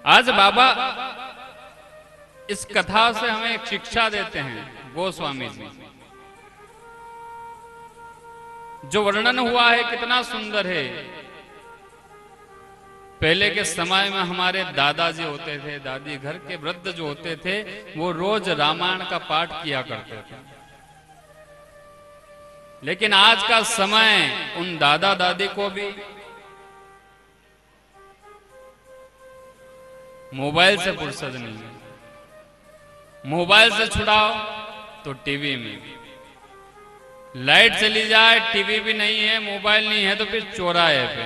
आज बाबा इस कथा से हमें एक शिक्षा देते हैं। गोस्वामी जी जो वर्णन हुआ है कितना सुंदर है। पहले के समय में हमारे दादाजी होते थे, दादी, घर के वृद्ध जो होते थे, वो रोज रामायण का पाठ किया करते थे। लेकिन आज का समय उन दादा दादी को भी मोबाइल से फुर्सत नहीं है। मोबाइल से छुड़ाओ तो टीवी में, लाइट चली जाए टीवी भी नहीं है, मोबाइल नहीं है तो फिर चौराहे पे।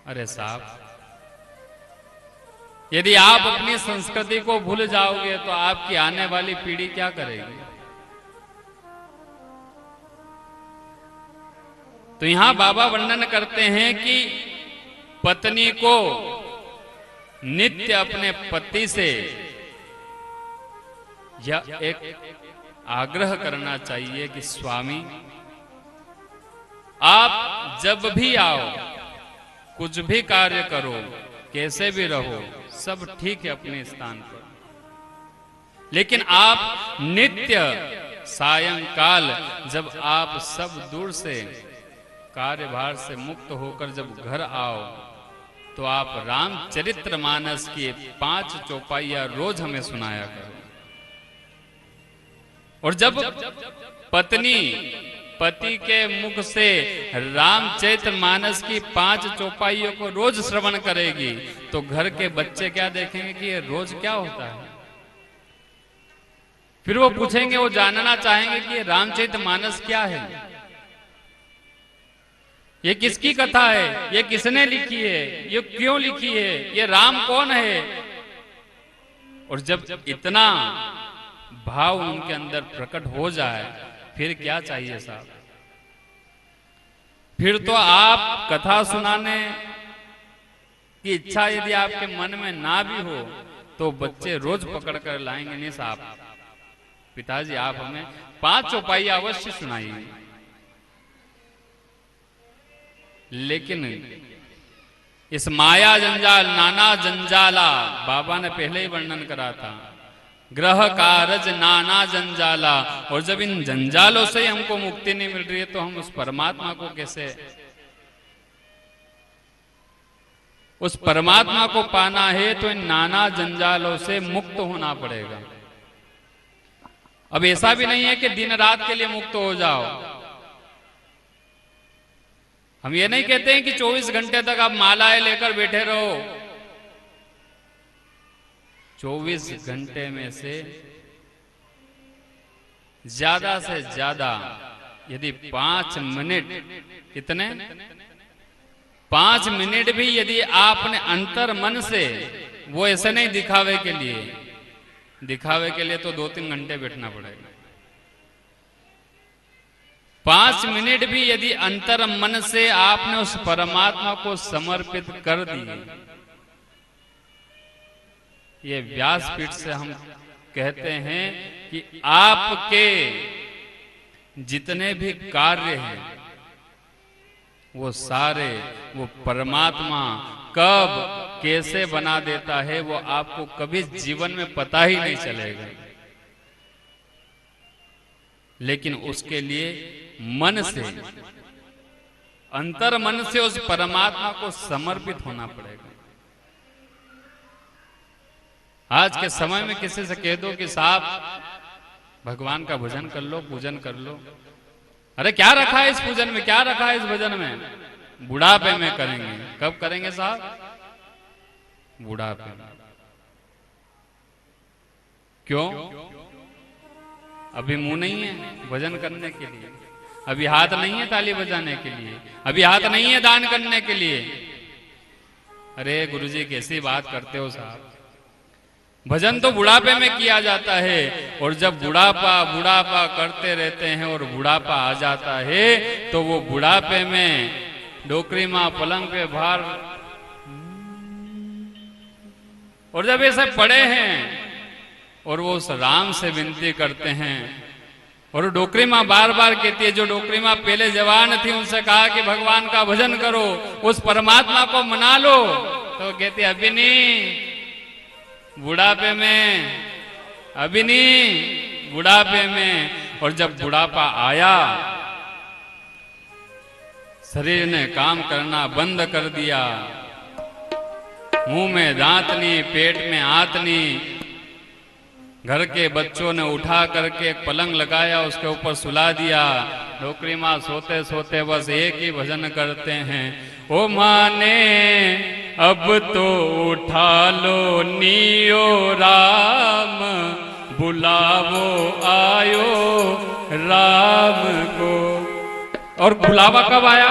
अरे साहब, यदि आप अपनी संस्कृति को भूल जाओगे तो आपकी आने वाली पीढ़ी क्या करेगी? तो यहां बाबा वर्णन करते हैं कि पत्नी को नित्य अपने पति से यह एक आग्रह करना चाहिए कि स्वामी, आप जब भी आओ, कुछ भी कार्य करो, कैसे भी रहो, सब ठीक है अपने स्थान पर, लेकिन आप नित्य सायंकाल जब आप सब दूर से कार्यभार से मुक्त होकर जब घर आओ तो आप रामचरितमानस की 5 चौपाइयां रोज हमें सुनाया करो। और जब पत्नी पति के मुख से रामचरितमानस की 5 चौपाइयों को रोज श्रवण करेगी तो घर के बच्चे क्या देखेंगे कि ये रोज क्या होता है। फिर वो पूछेंगे, वो जानना चाहेंगे कि ये रामचरितमानस क्या है, ये किसकी कथा है, ये किसने लिखी है, ये क्यों लिखी है, ये राम कौन है। और जब इतना भाव उनके अंदर प्रकट हो जाए फिर क्या चाहिए साहब। फिर तो आप कथा सुनाने की इच्छा यदि आपके मन में ना भी हो तो बच्चे रोज पकड़ कर लाएंगे, नहीं साहब पिताजी आप हमें 5 चौपाई अवश्य सुनाइए। लेकिन इस माया जंजाल, नाना जंजाला, बाबा ने पहले ही वर्णन करा था, ग्रह कारज नाना जंजाला। और जब इन जंजालों से हमको मुक्ति नहीं मिल रही है तो हम उस परमात्मा को कैसे, उस परमात्मा को पाना है तो इन नाना जंजालों से मुक्त होना पड़ेगा। अब ऐसा भी नहीं है कि दिन रात के लिए मुक्त हो जाओ। हम ये नहीं कहते हैं कि 24 घंटे तक आप मालाएं लेकर बैठे रहो। 24 घंटे में से ज्यादा यदि 5 मिनट, कितने 5 मिनट भी यदि आपने अंतर मन से, वो ऐसे नहीं दिखावे के लिए तो 2-3 घंटे बैठना पड़ेगा। 5 मिनट भी यदि अंतर मन से आपने उस परमात्मा को समर्पित कर दिए, ये व्यासपीठ से हम कहते हैं कि आपके जितने भी कार्य हैं वो सारे, वो परमात्मा कब कैसे बना देता है वो आपको कभी जीवन में पता ही नहीं चलेगा। लेकिन उसके लिए मन से, अंतर मन से उस परमात्मा को समर्पित होना पड़ेगा। आज के समय में किसी से कह दो कि साहब भगवान का भजन कर लो, पूजन कर लो, अरे क्या रखा है इस पूजन में, क्या रखा है इस भजन में, बुढ़ापे में करेंगे। कब करेंगे साहब? बुढ़ापे में। क्यों? अभी मुंह नहीं है भजन करने के लिए, अभी हाथ नहीं है ताली बजाने के लिए, अभी हाथ नहीं है दान करने के लिए। अरे गुरुजी कैसी बात करते हो साहब, भजन तो बुढ़ापे में किया जाता है। और जब बुढ़ापा करते रहते हैं और बुढ़ापा आ जाता है तो वो बुढ़ापे में डोकरी माँ पलंग पे भार, और जब ऐसे पड़े हैं और वो उस राम से विनती करते हैं, और डोकरी माँ बार बार कहती है, जो डोकरी माँ पहले जवान थी उनसे कहा कि भगवान का भजन करो, उस परमात्मा को मना लो, तो कहती अभी नहीं, बुढ़ापे में, अभी नहीं, बुढ़ापे में। और जब बुढ़ापा आया, शरीर ने काम करना बंद कर दिया, मुंह में दांत नहीं, पेट में आंत नहीं, घर के बच्चों ने उठा करके एक पलंग लगाया, उसके ऊपर सुला दिया। डोकरी माँ सोते सोते बस एक ही भजन करते हैं, ओ माने अब तो उठा लो नियो राम, बुलावो आयो राम को। और बुलावा कब आया?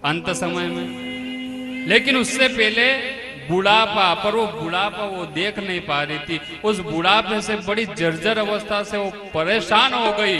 अंत समय में। लेकिन उससे पहले बुढ़ापा, पर वो बुढ़ापा वो देख नहीं पा रही थी। उस बुढ़ापे से बड़ी जर्जर अवस्था से वो परेशान हो गई।